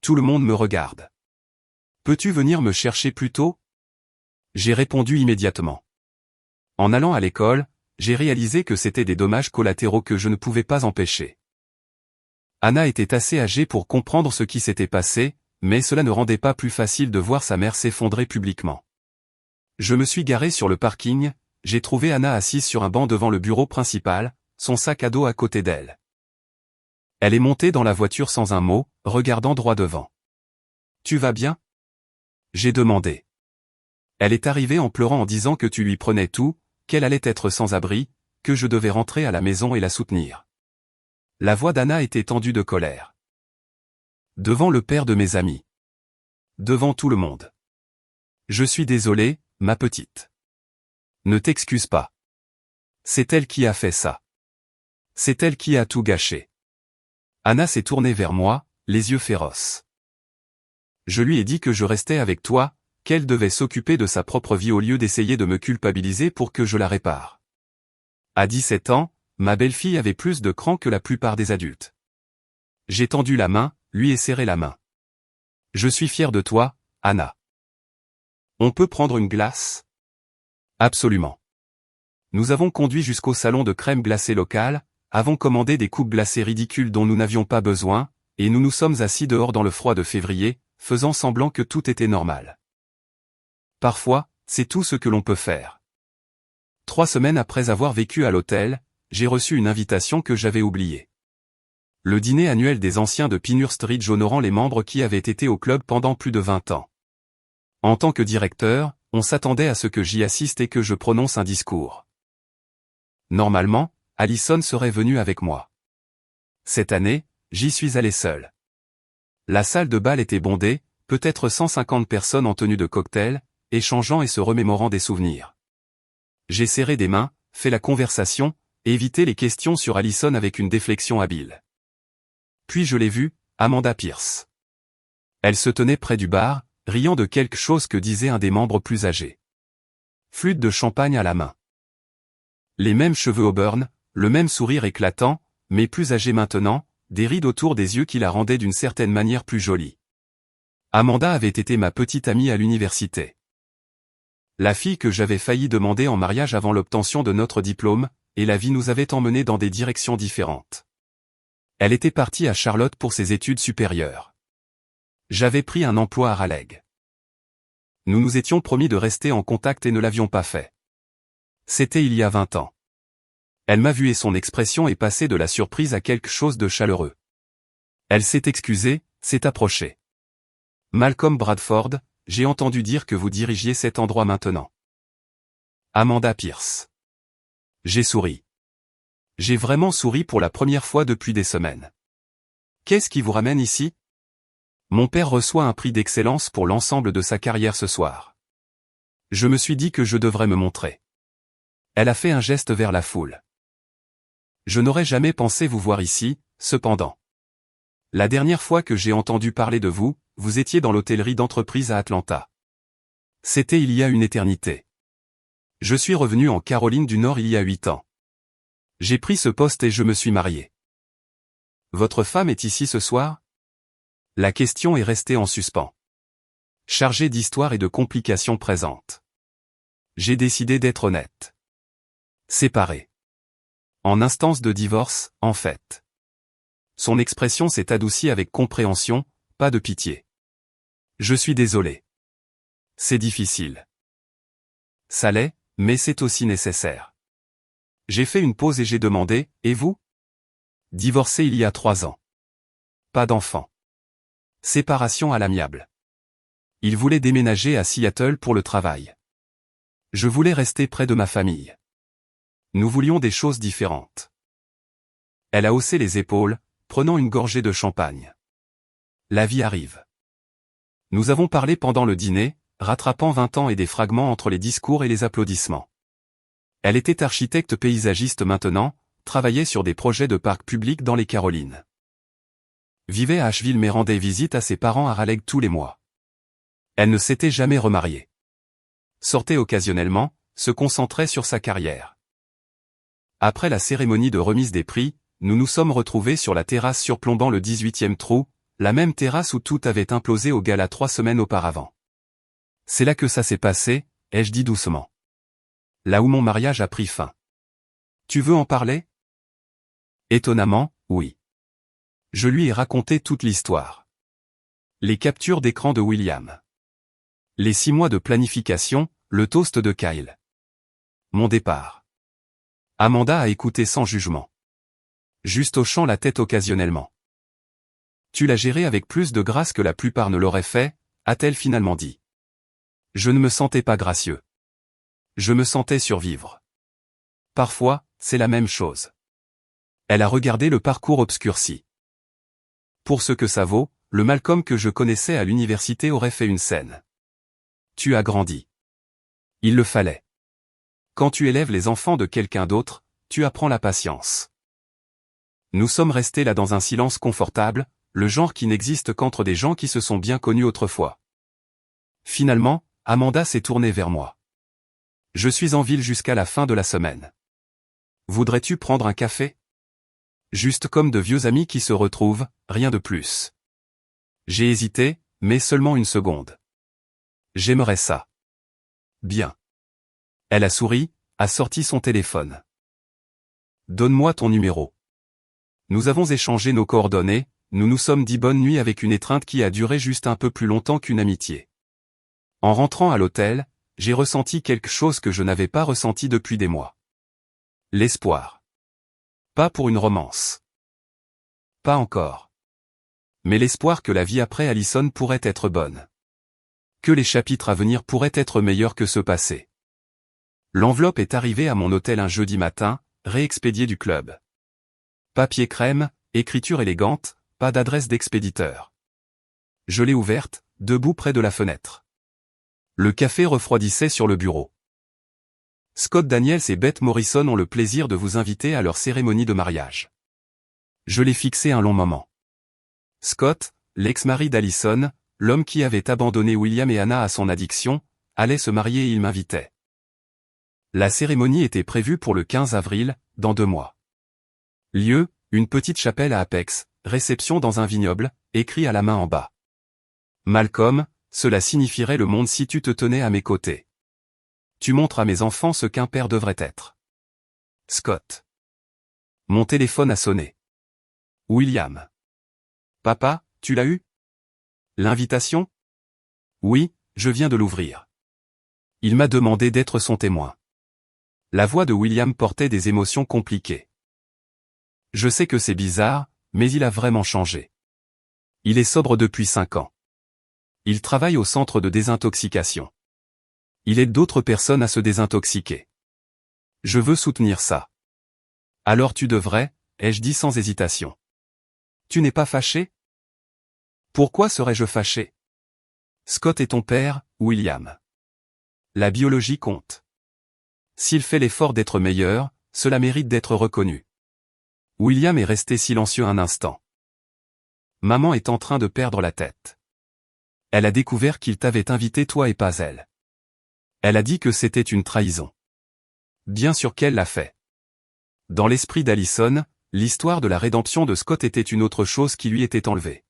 A: Tout le monde me regarde. Peux-tu venir me chercher plus tôt? J'ai répondu immédiatement. En allant à l'école, j'ai réalisé que c'était des dommages collatéraux que je ne pouvais pas empêcher. Anna était assez âgée pour comprendre ce qui s'était passé, mais cela ne rendait pas plus facile de voir sa mère s'effondrer publiquement. Je me suis garé sur le parking, j'ai trouvé Anna assise sur un banc devant le bureau principal, son sac à dos à côté d'elle. Elle est montée dans la voiture sans un mot, regardant droit devant. « Tu vas bien ?» j'ai demandé. Elle est arrivée en pleurant en disant que tu lui prenais tout, qu'elle allait être sans abri, que je devais rentrer à la maison et la soutenir. La voix d'Anna était tendue de colère. Devant le père de mes amis. Devant tout le monde. Je suis désolé, ma petite. Ne t'excuse pas. C'est elle qui a fait ça. C'est elle qui a tout gâché. Anna s'est tournée vers moi, les yeux féroces. Je lui ai dit que je restais avec toi, qu'elle devait s'occuper de sa propre vie au lieu d'essayer de me culpabiliser pour que je la répare. À 17 ans, ma belle-fille avait plus de cran que la plupart des adultes. J'ai tendu la main, lui ai serré la main. Je suis fier de toi, Anna. On peut prendre une glace ? Absolument. Nous avons conduit jusqu'au salon de crème glacée local, avons commandé des coupes glacées ridicules dont nous n'avions pas besoin, et nous nous sommes assis dehors dans le froid de février, faisant semblant que tout était normal. Parfois, c'est tout ce que l'on peut faire. 3 semaines après avoir vécu à l'hôtel, j'ai reçu une invitation que j'avais oubliée. Le dîner annuel des anciens de Pinur Street honorant les membres qui avaient été au club pendant plus de 20 ans. En tant que directeur, on s'attendait à ce que j'y assiste et que je prononce un discours. Normalement, Allison serait venue avec moi. Cette année, j'y suis allé seul. La salle de bal était bondée, peut-être 150 personnes en tenue de cocktail, échangeant et se remémorant des souvenirs. J'ai serré des mains, fait la conversation, et évité les questions sur Allison avec une déflexion habile. Puis je l'ai vue, Amanda Pierce. Elle se tenait près du bar, riant de quelque chose que disait un des membres plus âgés. Flûte de champagne à la main. Les mêmes cheveux auburn, le même sourire éclatant, mais plus âgé maintenant, des rides autour des yeux qui la rendaient d'une certaine manière plus jolie. Amanda avait été ma petite amie à l'université. La fille que j'avais failli demander en mariage avant l'obtention de notre diplôme, et la vie nous avait emmenés dans des directions différentes. Elle était partie à Charlotte pour ses études supérieures. J'avais pris un emploi à Raleigh. Nous nous étions promis de rester en contact et ne l'avions pas fait. C'était il y a 20 ans. Elle m'a vu et son expression est passée de la surprise à quelque chose de chaleureux. Elle s'est excusée, s'est approchée. Malcolm Bradford, j'ai entendu dire que vous dirigiez cet endroit maintenant. Amanda Pierce. J'ai souri. J'ai vraiment souri pour la première fois depuis des semaines. Qu'est-ce qui vous ramène ici ? Mon père reçoit un prix d'excellence pour l'ensemble de sa carrière ce soir. Je me suis dit que je devrais me montrer. Elle a fait un geste vers la foule. Je n'aurais jamais pensé vous voir ici, cependant. La dernière fois que j'ai entendu parler de vous, vous étiez dans l'hôtellerie d'entreprise à Atlanta. C'était il y a une éternité. Je suis revenu en Caroline du Nord il y a 8 ans. J'ai pris ce poste et je me suis marié. Votre femme est ici ce soir ? La question est restée en suspens. Chargée d'histoires et de complications présentes. J'ai décidé d'être honnête. Séparé. En instance de divorce, en fait. Son expression s'est adoucie avec compréhension, pas de pitié. Je suis désolé. C'est difficile. Ça l'est, mais c'est aussi nécessaire. J'ai fait une pause et j'ai demandé, et vous ? Divorcé il y a 3 ans. Pas d'enfant. Séparation à l'amiable. Il voulait déménager à Seattle pour le travail. Je voulais rester près de ma famille. Nous voulions des choses différentes. Elle a haussé les épaules, prenant une gorgée de champagne. La vie arrive. Nous avons parlé pendant le dîner, rattrapant 20 ans et des fragments entre les discours et les applaudissements. Elle était architecte paysagiste maintenant, travaillait sur des projets de parcs publics dans les Carolines. Vivait à Asheville mais rendait visite à ses parents à Raleigh tous les mois. Elle ne s'était jamais remariée. Sortait occasionnellement, se concentrait sur sa carrière. Après la cérémonie de remise des prix, nous nous sommes retrouvés sur la terrasse surplombant le 18e trou, la même terrasse où tout avait implosé au gala 3 semaines auparavant. C'est là que ça s'est passé, ai-je dit doucement. là où mon mariage a pris fin. Tu veux en parler? Étonnamment, oui. Je lui ai raconté toute l'histoire. Les captures d'écran de William. Les 6 mois de planification, le toast de Kyle. Mon départ. Amanda a écouté sans jugement. Juste hochant la tête occasionnellement. Tu l'as géré avec plus de grâce que la plupart ne l'auraient fait, a-t-elle finalement dit. Je ne me sentais pas gracieux. Je me sentais survivre. Parfois, c'est la même chose. Elle a regardé le parcours obscurci. Pour ce que ça vaut, le Malcolm que je connaissais à l'université aurait fait une scène. Tu as grandi. Il le fallait. Quand tu élèves les enfants de quelqu'un d'autre, tu apprends la patience. Nous sommes restés là dans un silence confortable, le genre qui n'existe qu'entre des gens qui se sont bien connus autrefois. Finalement, Amanda s'est tournée vers moi. Je suis en ville jusqu'à la fin de la semaine. Voudrais-tu prendre un café? Juste comme de vieux amis qui se retrouvent, rien de plus. J'ai hésité, mais seulement une seconde. J'aimerais ça. Bien. Elle a souri, a sorti son téléphone. Donne-moi ton numéro. Nous avons échangé nos coordonnées, nous nous sommes dit bonne nuit avec une étreinte qui a duré juste un peu plus longtemps qu'une amitié. En rentrant à l'hôtel, j'ai ressenti quelque chose que je n'avais pas ressenti depuis des mois. L'espoir. Pas pour une romance. Pas encore. Mais l'espoir que la vie après Allison pourrait être bonne. Que les chapitres à venir pourraient être meilleurs que ceux passés. L'enveloppe est arrivée à mon hôtel un jeudi matin, réexpédiée du club. Papier crème, écriture élégante, pas d'adresse d'expéditeur. Je l'ai ouverte, debout près de la fenêtre. Le café refroidissait sur le bureau. Scott Daniels et Beth Morrison ont le plaisir de vous inviter à leur cérémonie de mariage. Je l'ai fixé un long moment. Scott, l'ex-mari d'Allison, l'homme qui avait abandonné William et Anna à son addiction, allait se marier et il m'invitait. La cérémonie était prévue pour le 15 avril, dans 2 mois. Lieu, une petite chapelle à Apex, réception dans un vignoble, écrit à la main en bas. Malcolm, cela signifierait le monde si tu te tenais à mes côtés. Tu montres à mes enfants ce qu'un père devrait être. Scott. Mon téléphone a sonné. William. Papa, tu l'as eu? L'invitation? Oui, je viens de l'ouvrir. Il m'a demandé d'être son témoin. La voix de William portait des émotions compliquées. Je sais que c'est bizarre, mais il a vraiment changé. Il est sobre depuis 5 ans. Il travaille au centre de désintoxication. Il aide d'autres personnes à se désintoxiquer. Je veux soutenir ça. Alors tu devrais, ai-je dit sans hésitation. Tu n'es pas fâché? Pourquoi serais-je fâché? Scott est ton père, William. La biologie compte. S'il fait l'effort d'être meilleur, cela mérite d'être reconnu. William est resté silencieux un instant. Maman est en train de perdre la tête. Elle a découvert qu'il t'avait invité toi et pas elle. Elle a dit que c'était une trahison. Bien sûr qu'elle l'a fait. Dans l'esprit d'Allison, l'histoire de la rédemption de Scott était une autre chose qui lui était enlevée.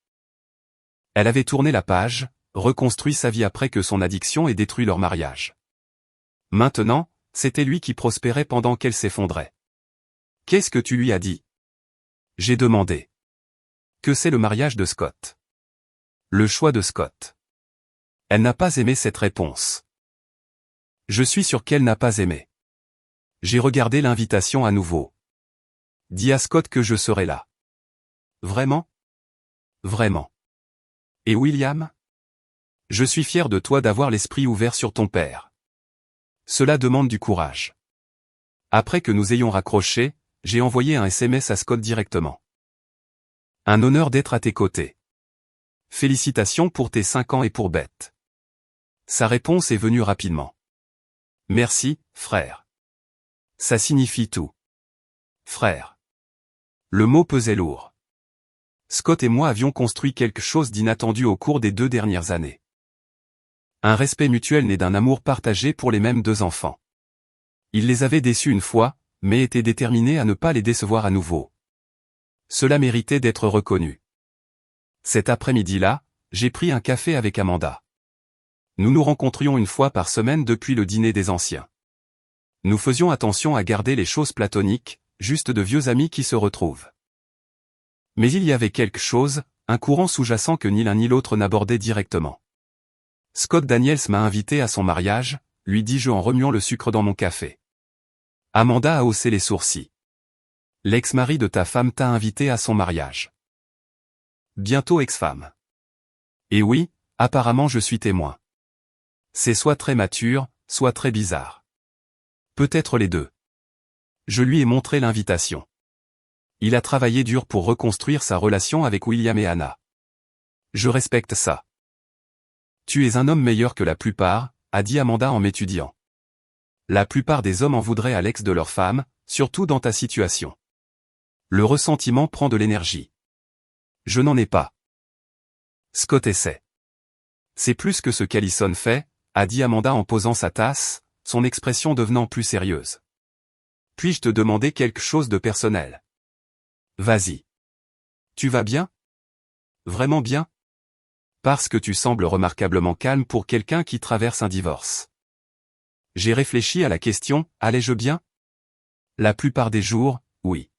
A: Elle avait tourné la page, reconstruit sa vie après que son addiction ait détruit leur mariage. Maintenant, c'était lui qui prospérait pendant qu'elle s'effondrait. Qu'est-ce que tu lui as dit? J'ai demandé. Que c'est le mariage de Scott? Le choix de Scott. Elle n'a pas aimé cette réponse. Je suis sûr qu'elle n'a pas aimé. J'ai regardé l'invitation à nouveau. Dis à Scott que je serai là. Vraiment? Vraiment. Et William? Je suis fier de toi d'avoir l'esprit ouvert sur ton père. Cela demande du courage. Après que nous ayons raccroché, j'ai envoyé un SMS à Scott directement. Un honneur d'être à tes côtés. Félicitations pour tes 5 ans et pour Beth. Sa réponse est venue rapidement. Merci, frère. Ça signifie tout. Frère. Le mot pesait lourd. Scott et moi avions construit quelque chose d'inattendu au cours des 2 dernières années. Un respect mutuel né d'un amour partagé pour les mêmes 2 enfants. Il les avait déçus une fois, mais était déterminé à ne pas les décevoir à nouveau. Cela méritait d'être reconnu. Cet après-midi-là, j'ai pris un café avec Amanda. Nous nous rencontrions une fois par semaine depuis le dîner des anciens. Nous faisions attention à garder les choses platoniques, juste de vieux amis qui se retrouvent. Mais il y avait quelque chose, un courant sous-jacent que ni l'un ni l'autre n'abordait directement. Scott Daniels m'a invité à son mariage, lui dis-je en remuant le sucre dans mon café. Amanda a haussé les sourcils. L'ex-mari de ta femme t'a invité à son mariage. Bientôt ex-femme. Et oui, apparemment je suis témoin. C'est soit très mature, soit très bizarre. Peut-être les deux. Je lui ai montré l'invitation. Il a travaillé dur pour reconstruire sa relation avec William et Anna. Je respecte ça. Tu es un homme meilleur que la plupart, a dit Amanda en m'étudiant. La plupart des hommes en voudraient à l'ex de leur femme, surtout dans ta situation. Le ressentiment prend de l'énergie. Je n'en ai pas. Scott essaie. C'est plus que ce qu'Allison fait, a dit Amanda en posant sa tasse, son expression devenant plus sérieuse. Puis-je te demander quelque chose de personnel? Vas-y. Tu vas bien? Vraiment bien? Parce que tu sembles remarquablement calme pour quelqu'un qui traverse un divorce. J'ai réfléchi à la question, allais-je bien? La plupart des jours, oui.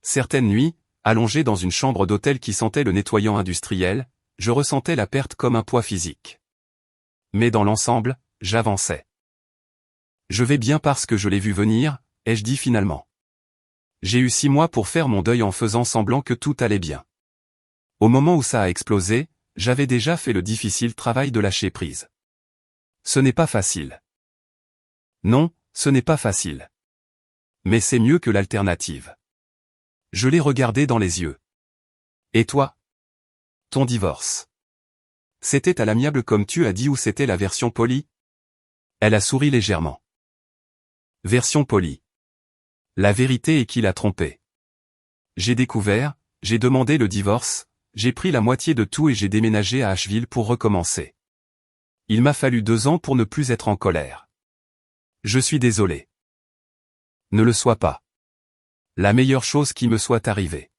A: Certaines nuits, allongé dans une chambre d'hôtel qui sentait le nettoyant industriel, je ressentais la perte comme un poids physique. Mais dans l'ensemble, j'avançais. Je vais bien parce que je l'ai vu venir, ai-je dit finalement. J'ai eu 6 mois pour faire mon deuil en faisant semblant que tout allait bien. Au moment où ça a explosé, j'avais déjà fait le difficile travail de lâcher prise. Ce n'est pas facile. Non, ce n'est pas facile. Mais c'est mieux que l'alternative. Je l'ai regardé dans les yeux. Et toi? Ton divorce. C'était à l'amiable comme tu as dit ou c'était la version polie? Elle a souri légèrement. Version polie. La vérité est qu'il a trompé. J'ai découvert, j'ai demandé le divorce, j'ai pris la moitié de tout et j'ai déménagé à Asheville pour recommencer. Il m'a fallu 2 ans pour ne plus être en colère. Je suis désolé. Ne le sois pas. La meilleure chose qui me soit arrivée.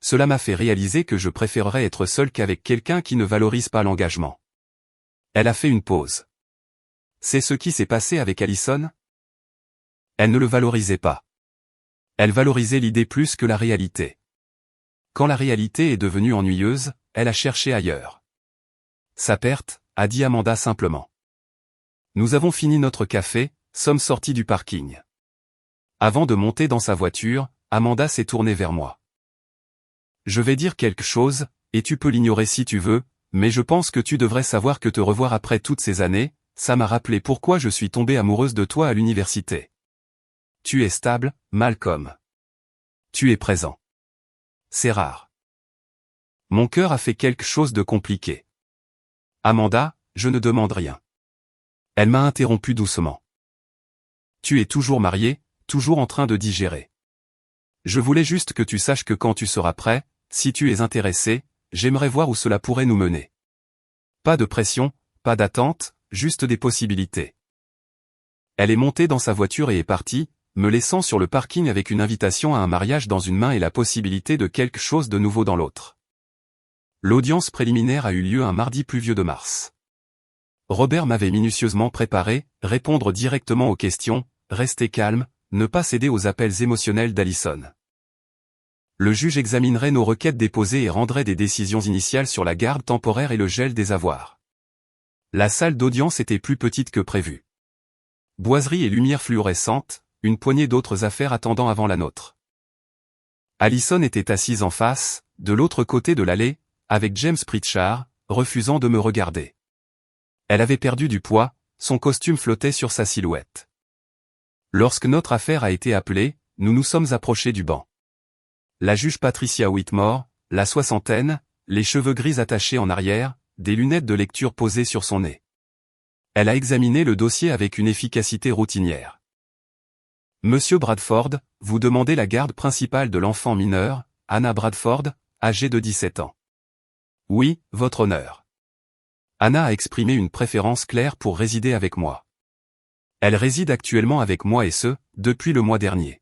A: Cela m'a fait réaliser que je préférerais être seul qu'avec quelqu'un qui ne valorise pas l'engagement. Elle a fait une pause. C'est ce qui s'est passé avec Allison? Elle ne le valorisait pas. Elle valorisait l'idée plus que la réalité. Quand la réalité est devenue ennuyeuse, elle a cherché ailleurs. Sa perte, a dit Amanda simplement. Nous avons fini notre café, sommes sortis du parking. Avant de monter dans sa voiture, Amanda s'est tournée vers moi. Je vais dire quelque chose, et tu peux l'ignorer si tu veux, mais je pense que tu devrais savoir que te revoir après toutes ces années, ça m'a rappelé pourquoi je suis tombée amoureuse de toi à l'université. Tu es stable, Malcolm. Tu es présent. C'est rare. Mon cœur a fait quelque chose de compliqué. Amanda, je ne demande rien. Elle m'a interrompu doucement. Tu es toujours marié, toujours en train de digérer. Je voulais juste que tu saches que quand tu seras prêt, si tu es intéressé, j'aimerais voir où cela pourrait nous mener. Pas de pression, pas d'attente, juste des possibilités. Elle est montée dans sa voiture et est partie, me laissant sur le parking avec une invitation à un mariage dans une main et la possibilité de quelque chose de nouveau dans l'autre. L'audience préliminaire a eu lieu un mardi pluvieux de mars. Robert m'avait minutieusement préparé, répondre directement aux questions, rester calme, ne pas céder aux appels émotionnels d'Allison. Le juge examinerait nos requêtes déposées et rendrait des décisions initiales sur la garde temporaire et le gel des avoirs. La salle d'audience était plus petite que prévu. Boiseries et lumières fluorescentes, une poignée d'autres affaires attendant avant la nôtre. Allison était assise en face, de l'autre côté de l'allée, avec James Pritchard, refusant de me regarder. Elle avait perdu du poids, son costume flottait sur sa silhouette. Lorsque notre affaire a été appelée, nous nous sommes approchés du banc. La juge Patricia Whitmore, la soixantaine, les cheveux gris attachés en arrière, des lunettes de lecture posées sur son nez. Elle a examiné le dossier avec une efficacité routinière. Monsieur Bradford, vous demandez la garde principale de l'enfant mineur, Anna Bradford, âgée de 17 ans. Oui, votre honneur. Anna a exprimé une préférence claire pour résider avec moi. Elle réside actuellement avec moi et ce, depuis le mois dernier.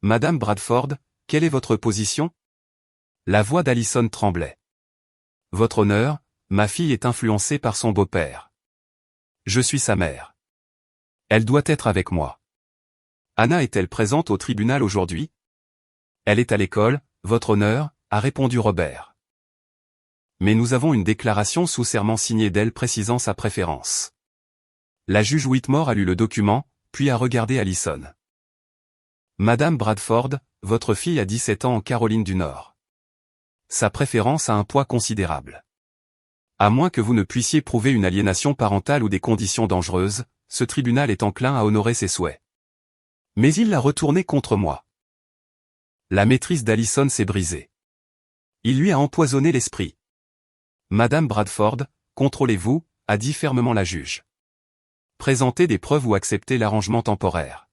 A: Madame Bradford, quelle est votre position? La voix d'Allison tremblait. Votre honneur, ma fille est influencée par son beau-père. Je suis sa mère. Elle doit être avec moi. Anna est-elle présente au tribunal aujourd'hui? Elle est à l'école, votre honneur, a répondu Robert. Mais nous avons une déclaration sous serment signée d'elle précisant sa préférence. La juge Whitmore a lu le document, puis a regardé Allison. Madame Bradford, votre fille a 17 ans en Caroline du Nord. Sa préférence a un poids considérable. À moins que vous ne puissiez prouver une aliénation parentale ou des conditions dangereuses, ce tribunal est enclin à honorer ses souhaits. Mais il l'a retourné contre moi. La maîtrise d'Allison s'est brisée. Il lui a empoisonné l'esprit. Madame Bradford, contrôlez-vous, a dit fermement la juge. Présentez des preuves ou acceptez l'arrangement temporaire.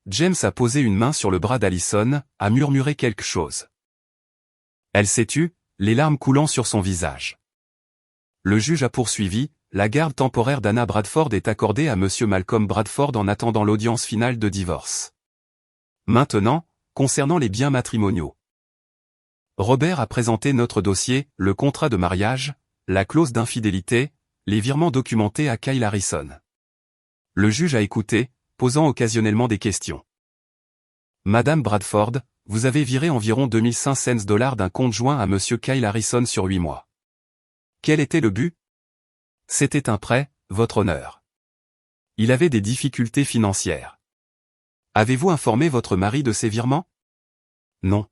A: James a posé une main sur le bras d'Allison, a murmuré quelque chose. Elle s'est tue, les larmes coulant sur son visage. Le juge a poursuivi, la garde temporaire d'Anna Bradford est accordée à Monsieur Malcolm Bradford en attendant l'audience finale de divorce. Maintenant, concernant les biens matrimoniaux. Robert a présenté notre dossier, le contrat de mariage, la clause d'infidélité, les virements documentés à Kyle Harrison. Le juge a écouté, posant occasionnellement des questions. Madame Bradford, vous avez viré environ $2500 d'un compte joint à Monsieur Kyle Harrison sur 8 mois. Quel était le but? C'était un prêt, votre honneur. Il avait des difficultés financières. Avez-vous informé votre mari de ces virements? Non.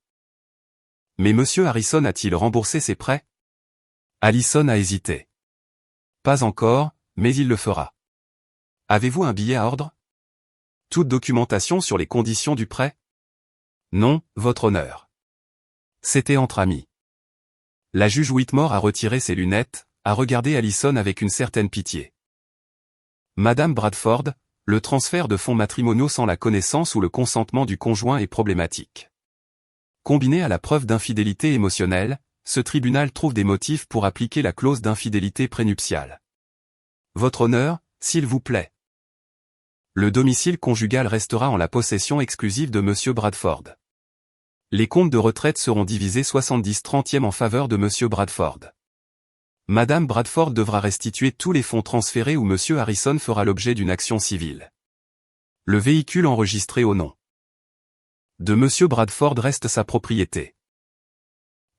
A: Mais Monsieur Harrison a-t-il remboursé ses prêts? Allison a hésité. Pas encore, mais il le fera. Avez-vous un billet à ordre? Toute documentation sur les conditions du prêt? Non, votre honneur. C'était entre amis. La juge Whitmore a retiré ses lunettes, a regardé Allison avec une certaine pitié. Madame Bradford, le transfert de fonds matrimoniaux sans la connaissance ou le consentement du conjoint est problématique. Combiné à la preuve d'infidélité émotionnelle, ce tribunal trouve des motifs pour appliquer la clause d'infidélité prénuptiale. Votre honneur, s'il vous plaît. Le domicile conjugal restera en la possession exclusive de Monsieur Bradford. Les comptes de retraite seront divisés 70/30 en faveur de Monsieur Bradford. Madame Bradford devra restituer tous les fonds transférés ou Monsieur Harrison fera l'objet d'une action civile. Le véhicule enregistré au nom de Monsieur Bradford reste sa propriété.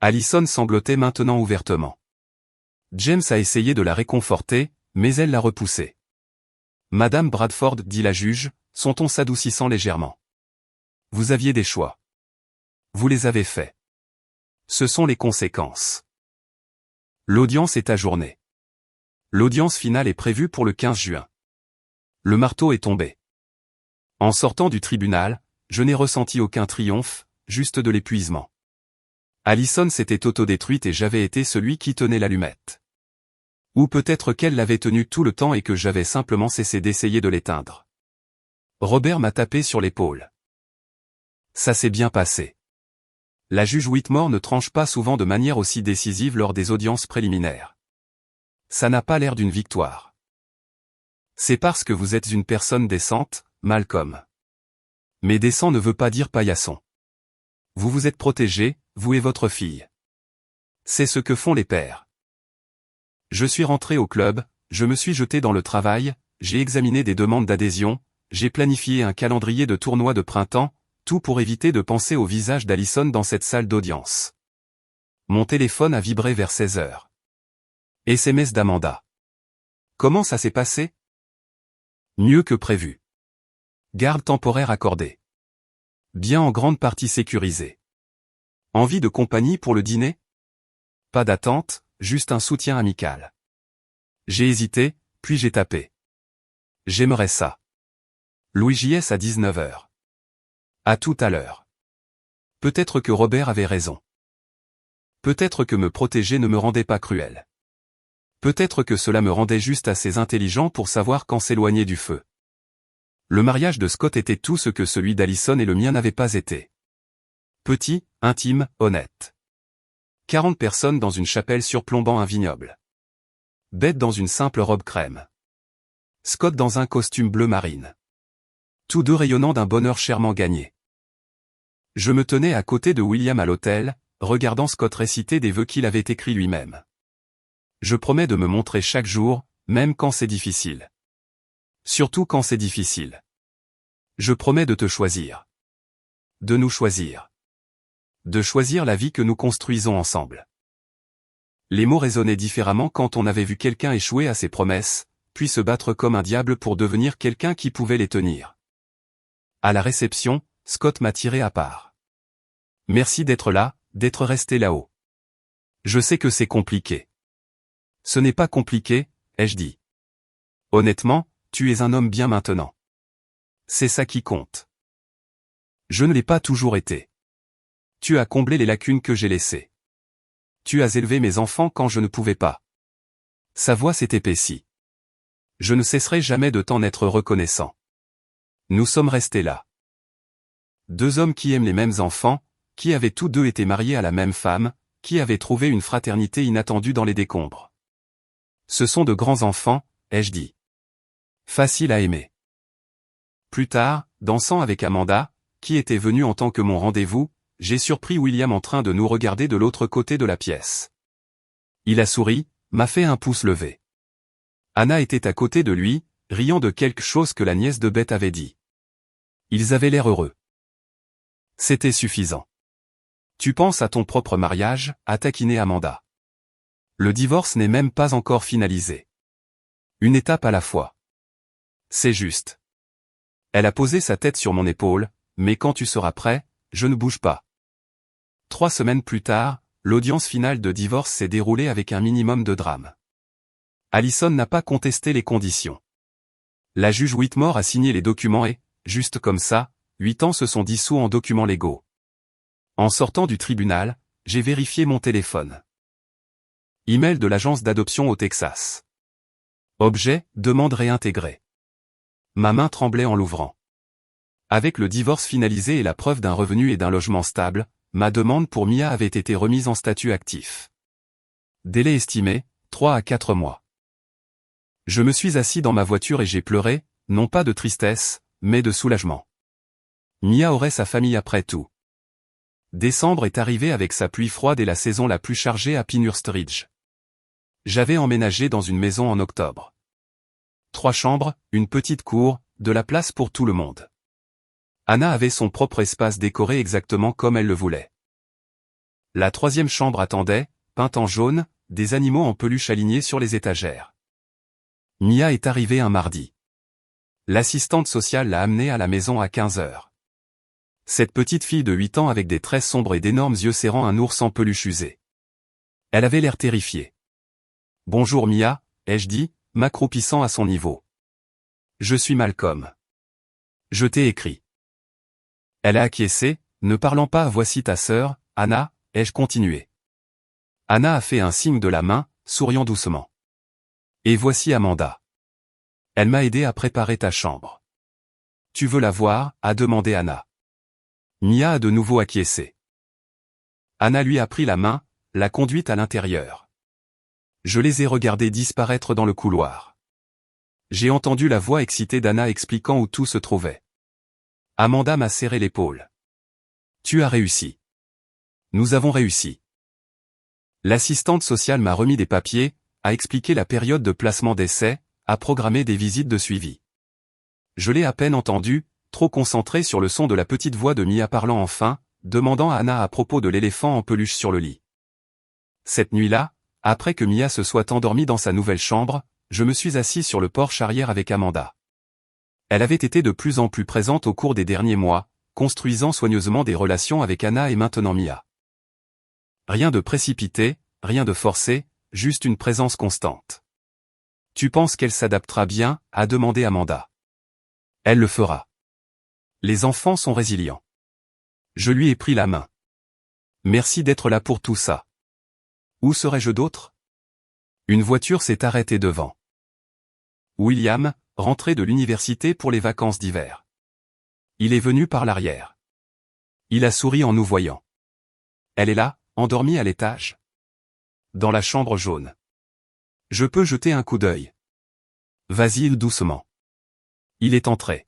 A: Allison sanglotait maintenant ouvertement. James a essayé de la réconforter, mais elle l'a repoussé. Madame Bradford, dit la juge, son ton s'adoucissant légèrement. Vous aviez des choix. Vous les avez faits. Ce sont les conséquences. L'audience est ajournée. L'audience finale est prévue pour le 15 juin. Le marteau est tombé. En sortant du tribunal, je n'ai ressenti aucun triomphe, juste de l'épuisement. Allison s'était autodétruite et j'avais été celui qui tenait l'allumette. Ou peut-être qu'elle l'avait tenue tout le temps et que j'avais simplement cessé d'essayer de l'éteindre. Robert m'a tapé sur l'épaule. Ça s'est bien passé. La juge Whitmore ne tranche pas souvent de manière aussi décisive lors des audiences préliminaires. Ça n'a pas l'air d'une victoire. C'est parce que vous êtes une personne décente, Malcolm. Mais décent ne veut pas dire paillasson. Vous vous êtes protégé, vous et votre fille. C'est ce que font les pères. Je suis rentré au club, je me suis jeté dans le travail, j'ai examiné des demandes d'adhésion, j'ai planifié un calendrier de tournois de printemps, tout pour éviter de penser au visage d'Allison dans cette salle d'audience. Mon téléphone a vibré vers 16 heures. SMS d'Amanda. Comment ça s'est passé? Mieux que prévu. Garde temporaire accordée. Bien en grande partie sécurisé. Envie de compagnie pour le dîner? Pas d'attente, juste un soutien amical. J'ai hésité, puis j'ai tapé. J'aimerais ça. Louis JS à 19 heures. À tout à l'heure. Peut-être que Robert avait raison. Peut-être que me protéger ne me rendait pas cruel. Peut-être que cela me rendait juste assez intelligent pour savoir quand s'éloigner du feu. Le mariage de Scott était tout ce que celui d'Allison et le mien n'avaient pas été. Petit, intime, honnête. 40 personnes dans une chapelle surplombant un vignoble. Bette dans une simple robe crème. Scott dans un costume bleu marine. Tous deux rayonnant d'un bonheur chèrement gagné. Je me tenais à côté de William à l'hôtel, regardant Scott réciter des vœux qu'il avait écrits lui-même. Je promets de me montrer chaque jour, même quand c'est difficile. Surtout quand c'est difficile. Je promets de te choisir. De nous choisir. De choisir la vie que nous construisons ensemble. Les mots résonnaient différemment quand on avait vu quelqu'un échouer à ses promesses, puis se battre comme un diable pour devenir quelqu'un qui pouvait les tenir. À la réception, Scott m'a tiré à part. Merci d'être là, d'être resté là-haut. Je sais que c'est compliqué. Ce n'est pas compliqué, ai-je dit. Honnêtement, tu es un homme bien maintenant. C'est ça qui compte. Je ne l'ai pas toujours été. Tu as comblé les lacunes que j'ai laissées. Tu as élevé mes enfants quand je ne pouvais pas. Sa voix s'est épaissie. Je ne cesserai jamais de t'en être reconnaissant. Nous sommes restés là. Deux hommes qui aiment les mêmes enfants, qui avaient tous deux été mariés à la même femme, qui avaient trouvé une fraternité inattendue dans les décombres. Ce sont de grands enfants, ai-je dit. Facile à aimer. Plus tard, dansant avec Amanda, qui était venue en tant que mon rendez-vous, j'ai surpris William en train de nous regarder de l'autre côté de la pièce. Il a souri, m'a fait un pouce levé. Anna était à côté de lui, riant de quelque chose que la nièce de Beth avait dit. Ils avaient l'air heureux. C'était suffisant. Tu penses à ton propre mariage, a taquiné Amanda. Le divorce n'est même pas encore finalisé. Une étape à la fois. C'est juste. Elle a posé sa tête sur mon épaule, mais quand tu seras prêt, je ne bouge pas. 3 semaines plus tard, l'audience finale de divorce s'est déroulée avec un minimum de drame. Allison n'a pas contesté les conditions. La juge Whitmore a signé les documents et, juste comme ça, 8 ans se sont dissous en documents légaux. En sortant du tribunal, j'ai vérifié mon téléphone. Email de l'agence d'adoption au Texas. Objet, demande réintégrée. Ma main tremblait en l'ouvrant. Avec le divorce finalisé et la preuve d'un revenu et d'un logement stable, ma demande pour Mia avait été remise en statut actif. Délai estimé, 3 à 4 mois. Je me suis assis dans ma voiture et j'ai pleuré, non pas de tristesse, mais de soulagement. Mia aurait sa famille après tout. Décembre est arrivé avec sa pluie froide et la saison la plus chargée à Pinehurst Ridge. J'avais emménagé dans une maison en octobre. 3 chambres, une petite cour, de la place pour tout le monde. Anna avait son propre espace décoré exactement comme elle le voulait. La 3e chambre attendait, peinte en jaune, des animaux en peluche alignés sur les étagères. Mia est arrivée un mardi. L'assistante sociale l'a amenée à la maison à 15 heures. Cette petite fille de 8 ans avec des traits sombres et d'énormes yeux serrant un ours en peluche usé. Elle avait l'air terrifiée. « Bonjour Mia », ai-je dit, m'accroupissant à son niveau. « Je suis Malcolm. Je t'ai écrit. » Elle a acquiescé, ne parlant pas « Voici ta sœur, Anna », ai-je continué. Anna a fait un signe de la main, souriant doucement. « Et voici Amanda. Elle m'a aidé à préparer ta chambre. »« Tu veux la voir ?» a demandé Anna. Mia a de nouveau acquiescé. Anna lui a pris la main, l'a conduite à l'intérieur. Je les ai regardés disparaître dans le couloir. J'ai entendu la voix excitée d'Anna expliquant où tout se trouvait. Amanda m'a serré l'épaule. « Tu as réussi. Nous avons réussi. » L'assistante sociale m'a remis des papiers, a expliqué la période de placement d'essai, a programmé des visites de suivi. Je l'ai à peine entendu, trop concentré sur le son de la petite voix de Mia parlant enfin, demandant à Anna à propos de l'éléphant en peluche sur le lit. Cette nuit-là, après que Mia se soit endormie dans sa nouvelle chambre, je me suis assis sur le porche arrière avec Amanda. Elle avait été de plus en plus présente au cours des derniers mois, construisant soigneusement des relations avec Anna et maintenant Mia. Rien de précipité, rien de forcé, juste une présence constante. « Tu penses qu'elle s'adaptera bien ?» a demandé Amanda. « Elle le fera. Les enfants sont résilients. » Je lui ai pris la main. « Merci d'être là pour tout ça. » Où serais-je d'autre ? Une voiture s'est arrêtée devant. William, rentré de l'université pour les vacances d'hiver. Il est venu par l'arrière. Il a souri en nous voyant. Elle est là, endormie à l'étage. Dans la chambre jaune. Je peux jeter un coup d'œil. Vas-y doucement. Il est entré.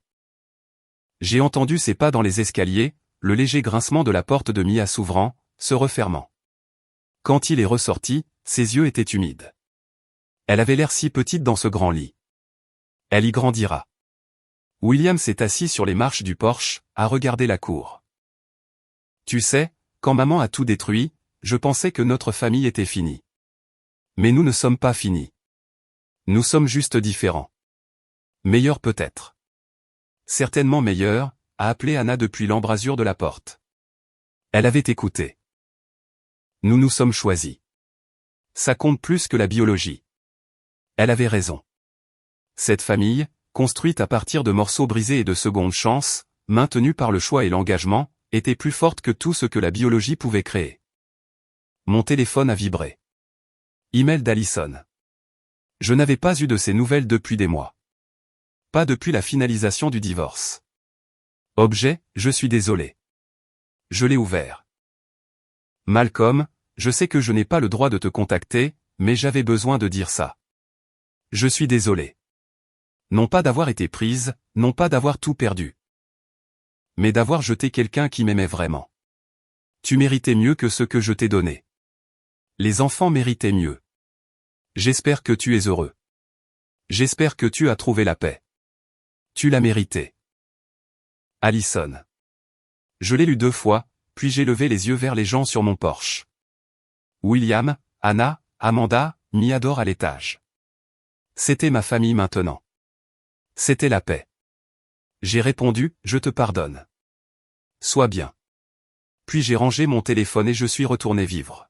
A: J'ai entendu ses pas dans les escaliers, le léger grincement de la porte de Mia s'ouvrant, se refermant. Quand il est ressorti, ses yeux étaient humides. Elle avait l'air si petite dans ce grand lit. Elle y grandira. William s'est assis sur les marches du porche, à regarder la cour. Tu sais, quand maman a tout détruit, je pensais que notre famille était finie. Mais nous ne sommes pas finis. Nous sommes juste différents. Meilleurs peut-être. Certainement meilleurs, a appelé Anna depuis l'embrasure de la porte. Elle avait écouté. Nous nous sommes choisis. Ça compte plus que la biologie. Elle avait raison. Cette famille, construite à partir de morceaux brisés et de secondes chances, maintenue par le choix et l'engagement, était plus forte que tout ce que la biologie pouvait créer. Mon téléphone a vibré. Email d'Alison. Je n'avais pas eu de ses nouvelles depuis des mois. Pas depuis la finalisation du divorce. Objet, je suis désolé. Je l'ai ouvert. Malcolm, je sais que je n'ai pas le droit de te contacter, mais j'avais besoin de dire ça. Je suis désolé. Non pas d'avoir été prise, non pas d'avoir tout perdu. Mais d'avoir jeté quelqu'un qui m'aimait vraiment. Tu méritais mieux que ce que je t'ai donné. Les enfants méritaient mieux. J'espère que tu es heureux. J'espère que tu as trouvé la paix. Tu l'as mérité. Alison. Je l'ai lu 2 fois, puis j'ai levé les yeux vers les gens sur mon porche. William, Anna, Amanda, Miador à l'étage. C'était ma famille maintenant. C'était la paix. J'ai répondu, je te pardonne. Sois bien. Puis j'ai rangé mon téléphone et je suis retourné vivre.